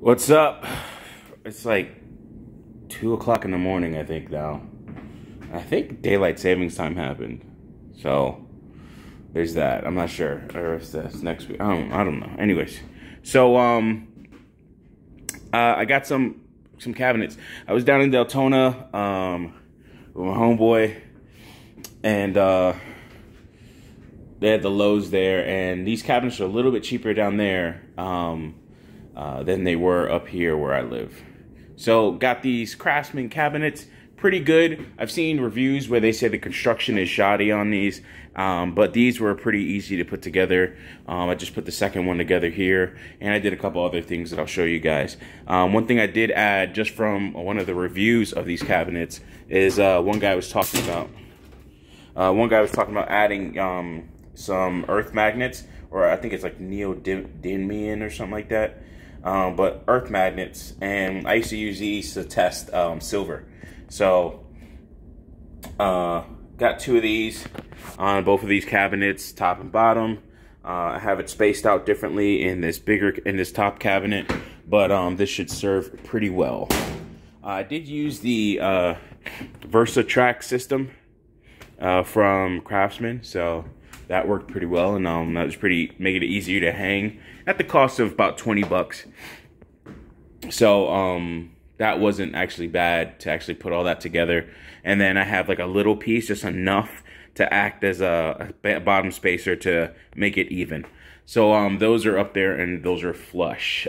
What's up? It's like 2 o'clock in the morning, I think now. I think daylight savings time happened. So there's that. I'm not sure. Or if that's next week. I don't know. Anyways. So I got some cabinets. I was down in Deltona with my homeboy, and they had the Lowe's there, and these cabinets are a little bit cheaper down there than they were up here where I live. So got these Craftsman cabinets, pretty good. I've seen reviews where they say the construction is shoddy on these, but these were pretty easy to put together. I just put the second one together here, and I did a couple other things that I'll show you guys. One thing I did add just from one of the reviews of these cabinets is one guy was talking about adding some earth magnets, or I think it's like neodymium or something like that. But earth magnets, and I used to use these to test silver. So got two of these on both of these cabinets, top and bottom. I have it spaced out differently in this top cabinet, but this should serve pretty well. I did use the VersaTrack system from Craftsman, so that worked pretty well, and that was making it easier to hang at the cost of about 20 bucks. So that wasn't actually bad to actually put all that together. And then I have like a little piece, just enough to act as a bottom spacer to make it even. So those are up there, and those are flush.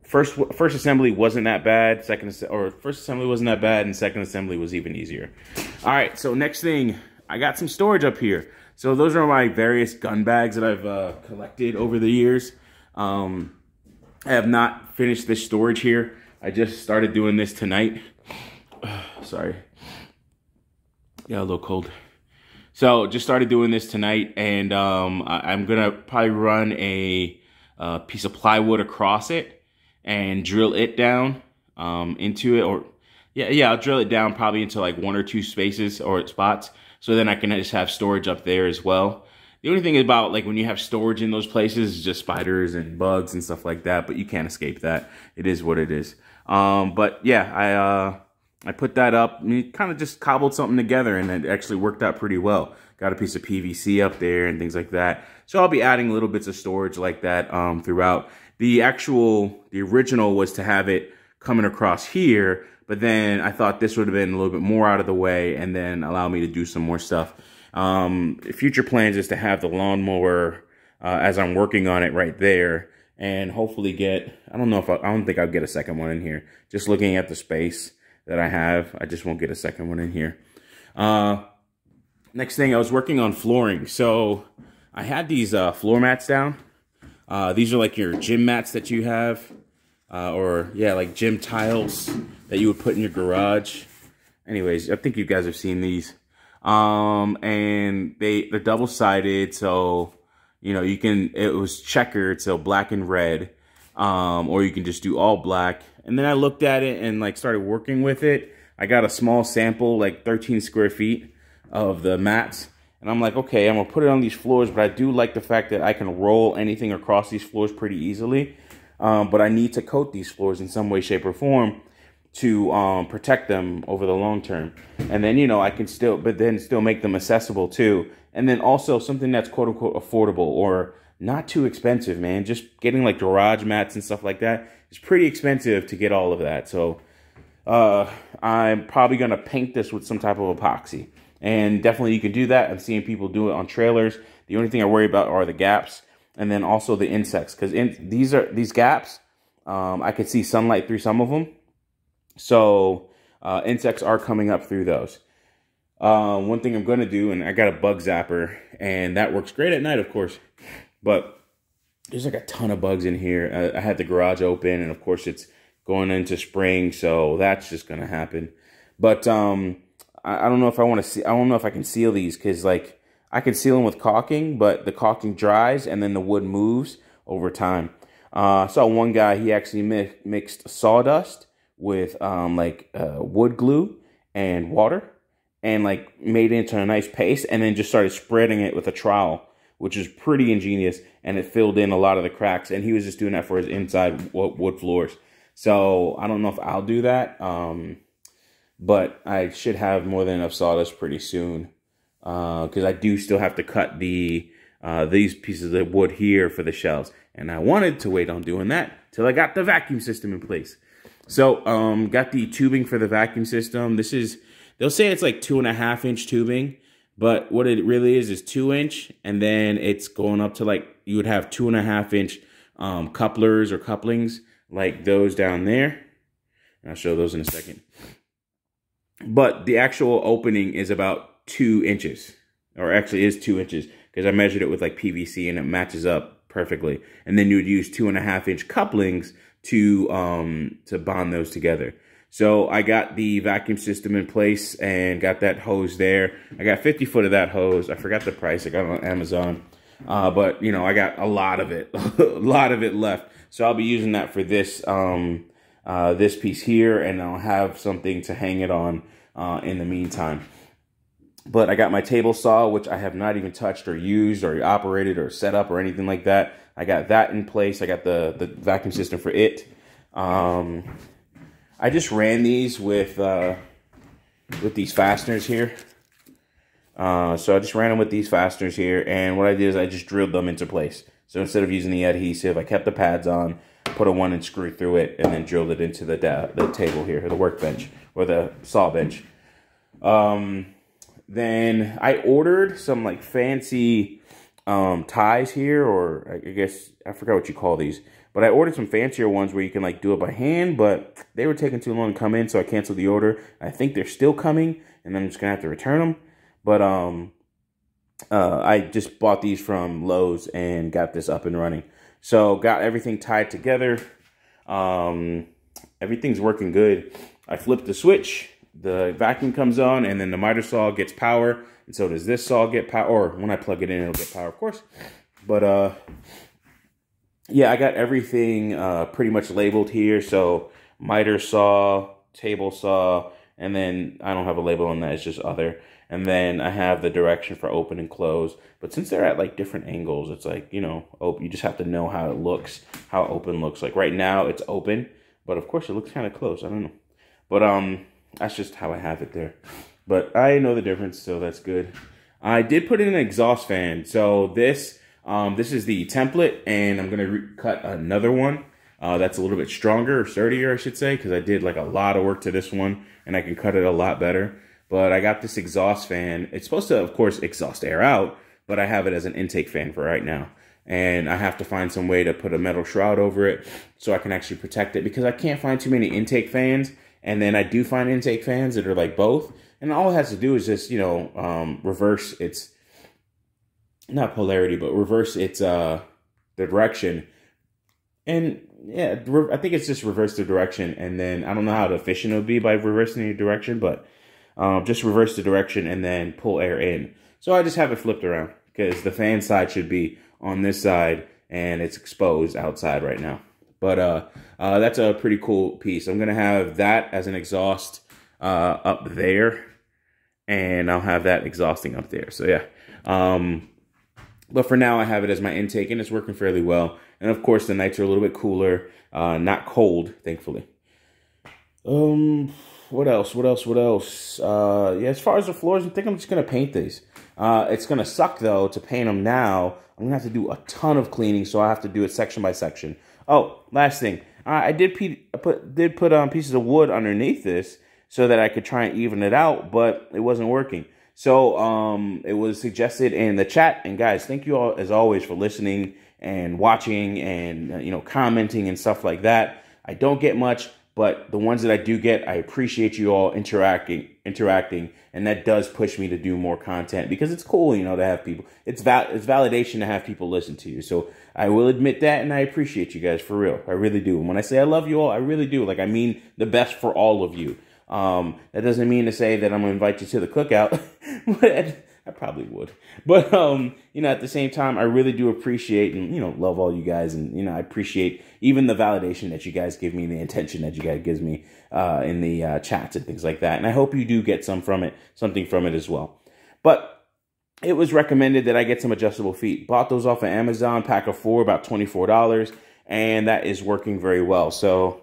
First assembly wasn't that bad. First assembly wasn't that bad, and second assembly was even easier. All right, so next thing, I got some storage up here. So those are my various gun bags that I've collected over the years. I have not finished this storage here. I just started doing this tonight. Sorry. Got a little cold. So just started doing this tonight, and I'm gonna probably run a piece of plywood across it and drill it down into it, or yeah, I'll drill it down probably into like 1 or 2 spaces or spots. So then I can just have storage up there as well. The only thing about like when you have storage in those places is just spiders and bugs and stuff like that, but you can't escape that. It is what it is. But yeah, I put that up, and kind of just cobbled something together, and it actually worked out pretty well. Got a piece of PVC up there and things like that. So I'll be adding little bits of storage like that throughout. The original was to have it coming across here, but then I thought this would have been a little bit more out of the way and then allow me to do some more stuff. Future plans is to have the lawnmower as I'm working on it right there, and hopefully get, I don't think I'll get a second one in here. Just looking at the space that I have, I just won't get a second one in here. Next thing, I was working on flooring. So I had these floor mats down. These are like your gym mats that you have. Or yeah, like gym tiles that you would put in your garage. Anyways, I think you guys have seen these. And they're double-sided, so you know, it was checkered, so black and red. Or you can just do all black. And then I looked at it and like started working with it. I got a small sample, like 13 square feet of the mats. And I'm like, okay, I'm gonna put it on these floors, but I do like the fact that I can roll anything across these floors pretty easily. But I need to coat these floors in some way, shape, or form to protect them over the long term. And then, you know, I can still make them accessible too. And then also something that's quote unquote affordable or not too expensive, man. Just getting like garage mats and stuff like that is pretty expensive to get all of that. So I'm probably gonna paint this with some type of epoxy. And definitely you can do that. I'm seeing people do it on trailers. The only thing I worry about are the gaps. And then also the insects, because these gaps, I could see sunlight through some of them. So insects are coming up through those. One thing I'm going to do, and I got a bug zapper, and that works great at night, of course. But there's like a ton of bugs in here. I had the garage open, and of course it's going into spring, so that's just going to happen. But I don't know if I want to see. I don't know if I can seal these, because like, I can seal them with caulking, but the caulking dries and then the wood moves over time. I saw one guy, he actually mixed sawdust with wood glue and water, and like made it into a nice paste, and then just started spreading it with a trowel which is pretty ingenious, and it filled in a lot of the cracks, and he was just doing that for his inside wood floors. So I don't know if I'll do that, but I should have more than enough sawdust pretty soon, because I do still have to cut these pieces of wood here for the shelves, and I wanted to wait on doing that till I got the vacuum system in place. So got the tubing for the vacuum system. This is, they'll say it's like 2.5-inch tubing, but what it really is 2-inch, and then it's going up to like, you would have 2.5-inch couplers or couplings like those down there. And I'll show those in a second. But the actual opening is about 2 inches, or actually is 2 inches, because I measured it with like PVC and it matches up perfectly. And then you would use 2.5-inch couplings to bond those together. So I got the vacuum system in place and got that hose there. I got 50 foot of that hose. I forgot the price. I got it on Amazon. But, you know, I got a lot of it. A lot of it left. So I'll be using that for this this piece here, and I'll have something to hang it on in the meantime. But I got my table saw, which I have not even touched or used or operated or set up or anything like that. I got that in place. I got the vacuum system for it. I just ran these with these fasteners here. So I just ran them with these fasteners here, and what I did is I just drilled them into place. So instead of using the adhesive, I kept the pads on, put a 1-inch screw through it, and then drilled it into the table here, or the workbench, or the saw bench. Then I ordered some like fancy ties here, or I guess, I forgot what you call these. But I ordered some fancier ones where you can like do it by hand, but they were taking too long to come in, so I canceled the order. I think they're still coming, and then I'm just gonna have to return them. But I just bought these from Lowe's and got this up and running. So got everything tied together. Everything's working good. I flipped the switch, the vacuum comes on, and then the miter saw gets power, and so does this saw get power. Or when I plug it in, it'll get power, of course. But yeah, I got everything pretty much labeled here. So miter saw, table saw, and then I don't have a label on that, it's just other. And then I have the direction for open and close. But since they're at like different angles, it's like, you know, you just have to know how it looks, how open looks. Like right now it's open, but of course it looks kind of close. I don't know. But that's just how I have it there. But I know the difference, so that's good. I did put in an exhaust fan. So this is the template, and I'm going to cut another one that's a little bit stronger, or sturdier, I should say, because I did like a lot of work to this one, and I can cut it a lot better. But I got this exhaust fan. It's supposed to, of course, exhaust air out, but I have it as an intake fan for right now. And I have to find some way to put a metal shroud over it so I can actually protect it, because I can't find too many intake fans. And then I do find intake fans that are like both. And all it has to do is just, you know, reverse its, not polarity, but reverse its the direction. And yeah, I think it's just reverse the direction. And then I don't know how efficient it would be by reversing the direction, but just reverse the direction and then pull air in. So I just have it flipped around, because the fan side should be on this side and it's exposed outside right now. But that's a pretty cool piece. I'm going to have that as an exhaust up there, and I'll have that exhausting up there. So yeah. But for now, I have it as my intake, and it's working fairly well. And of course, the nights are a little bit cooler, not cold, thankfully. What else? Yeah, as far as the floors, I think I'm just going to paint these. It's going to suck, though, to paint them now. I'm going to have to do a ton of cleaning, so I have to do it section by section. Oh, last thing. I did put pieces of wood underneath this so that I could try and even it out, but it wasn't working. So it was suggested in the chat, and guys, thank you all, as always, for listening and watching and, you know, commenting and stuff like that. I don't get much, but the ones that I do get, I appreciate you all interacting, and that does push me to do more content, because it's cool, you know, to have people. It's validation to have people listen to you. So I will admit that, and I appreciate you guys, for real. I really do. And when I say I love you all, I really do. Like, I mean the best for all of you. That doesn't mean to say that I'm gonna invite you to the cookout, but I probably would. But, you know, at the same time, I really do appreciate and, you know, love all you guys. And, you know, I appreciate even the validation that you guys give me, the attention that you guys gives me in the chats and things like that. And I hope you do get something from it as well. But it was recommended that I get some adjustable feet. Bought those off of Amazon, pack of 4, about $24, and that is working very well. So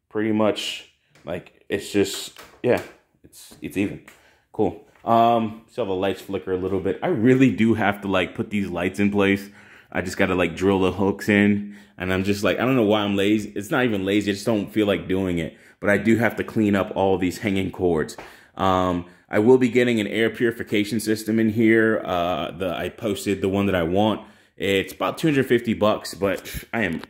pretty much, like, it's just, yeah, it's even. Cool. So the lights flicker a little bit. I really do have to, like, put these lights in place. I just got to, like, drill the hooks in, and I'm just like, I don't know why I'm lazy. It's not even lazy. I just don't feel like doing it. But I do have to clean up all these hanging cords. I will be getting an air purification system in here. I posted the one that I want. It's about 250 bucks, but I am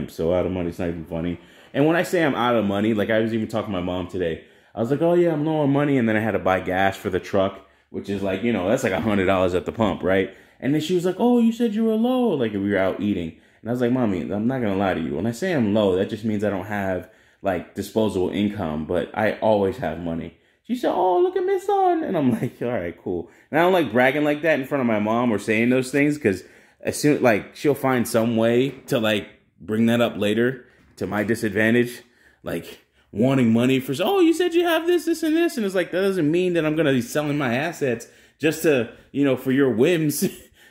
so out of money. It's not even funny. And when I say I'm out of money, like I was even talking to my mom today. I was like, oh yeah, I'm low on money. And then I had to buy gas for the truck, which is like, you know, that's like $100 at the pump, right? And then she was like, oh, you said you were low. Like we were out eating. And I was like, Mommy, I'm not going to lie to you. When I say I'm low, that just means I don't have like disposable income, but I always have money. She said, oh, look at Miss Son. And I'm like, all right, cool. And I don't like bragging like that in front of my mom or saying those things because as soon, like, she'll find some way to, like, bring that up later to my disadvantage. Like, wanting money for, oh, you said you have this, this, and this. And it's like, that doesn't mean that I'm going to be selling my assets just to, you know, for your whims.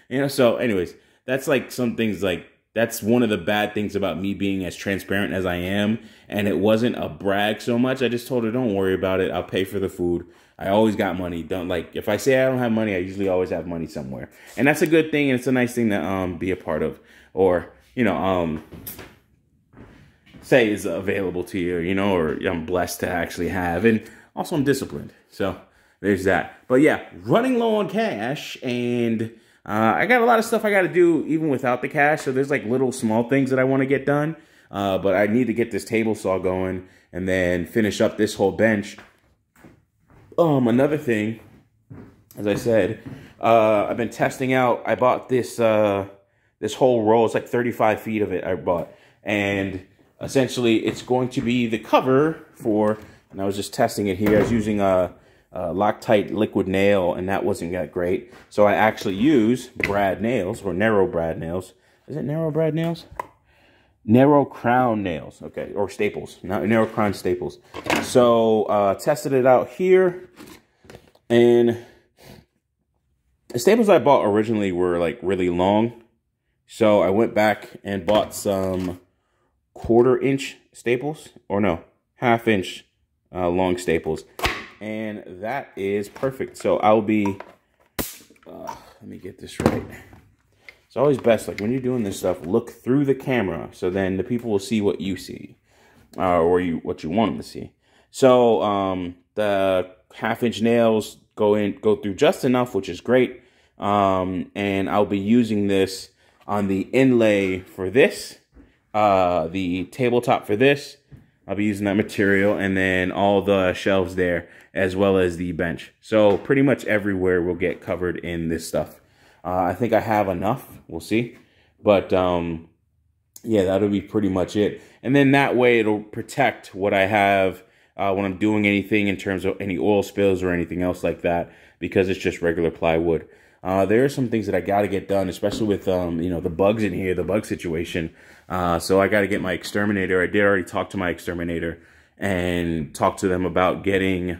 You know, so anyways, that's like some things like, that's one of the bad things about me being as transparent as I am. And it wasn't a brag so much. I just told her, don't worry about it. I'll pay for the food. I always got money. Don't like, if I say I don't have money, I usually always have money somewhere. And that's a good thing. And it's a nice thing to be a part of. Or, you know, say is available to you, you know, or I'm blessed to actually have. And also I'm disciplined. So there's that. But yeah, running low on cash and... I got a lot of stuff I got to do even without the cash. So there's like little small things that I want to get done. But I need to get this table saw going and then finish up this whole bench. Another thing, as I said, I've been testing out. I bought this this whole roll. It's like 35 feet of it I bought. And essentially it's going to be the cover for, and I was just testing it here. I was using Loctite liquid nail, and that wasn't that great. So I actually use brad nails, or narrow brad nails. Is it narrow brad nails? Narrow crown nails, okay, or staples, not narrow crown staples. So tested it out here, and the staples I bought originally were like really long. So I went back and bought some 1/4-inch staples, or no, 1/2-inch long staples. And that is perfect. So I'll be, let me get this right. It's always best, like when you're doing this stuff, look through the camera. So then the people will see what you see, or what you want them to see. So the 1/2-inch nails go through just enough, which is great. And I'll be using this on the inlay for this, the tabletop for this. I'll be using that material, and then all the shelves there, as well as the bench. So pretty much everywhere will get covered in this stuff. I think I have enough. We'll see. But yeah, that'll be pretty much it. And then that way it'll protect what I have when I'm doing anything in terms of any oil spills or anything else like that, because it's just regular plywood. There are some things that I got to get done, especially with, you know, the bugs in here, the bug situation. So I got to get my exterminator. I did already talk to my exterminator and talk to them about getting,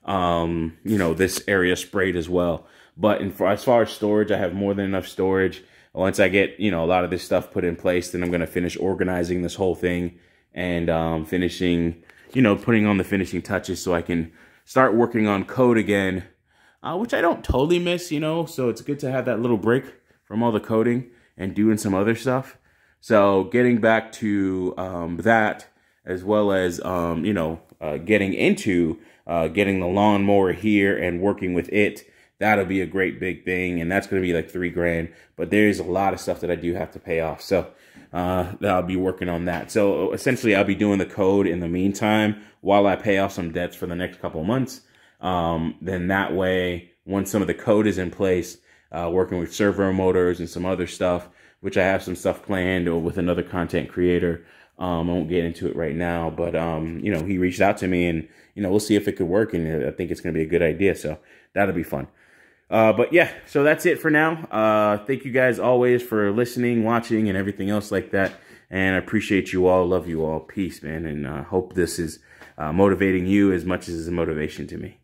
you know, this area sprayed as well. But as far as storage, I have more than enough storage. Once I get, you know, a lot of this stuff put in place, then I'm going to finish organizing this whole thing and finishing, you know, putting on the finishing touches so I can start working on code again. Which I don't totally miss, you know, so it's good to have that little break from all the coding and doing some other stuff. So getting back to that, as well as, you know, getting into getting the lawnmower here and working with it, that'll be a great big thing. And that's going to be like $3 grand. But there's a lot of stuff that I do have to pay off. So I'll be working on that. So essentially, I'll be doing the code in the meantime while I pay off some debts for the next couple of months. Then that way, once some of the code is in place, working with servo motors and some other stuff, which I have some stuff planned or with another content creator. I won't get into it right now, but, you know, he reached out to me and, you know, we'll see if it could work. And I think it's going to be a good idea. So that'll be fun. But yeah, so that's it for now. Thank you guys always for listening, watching, and everything else like that. And I appreciate you all. Love you all. Peace, man. And hope this is motivating you as much as it's a motivation to me.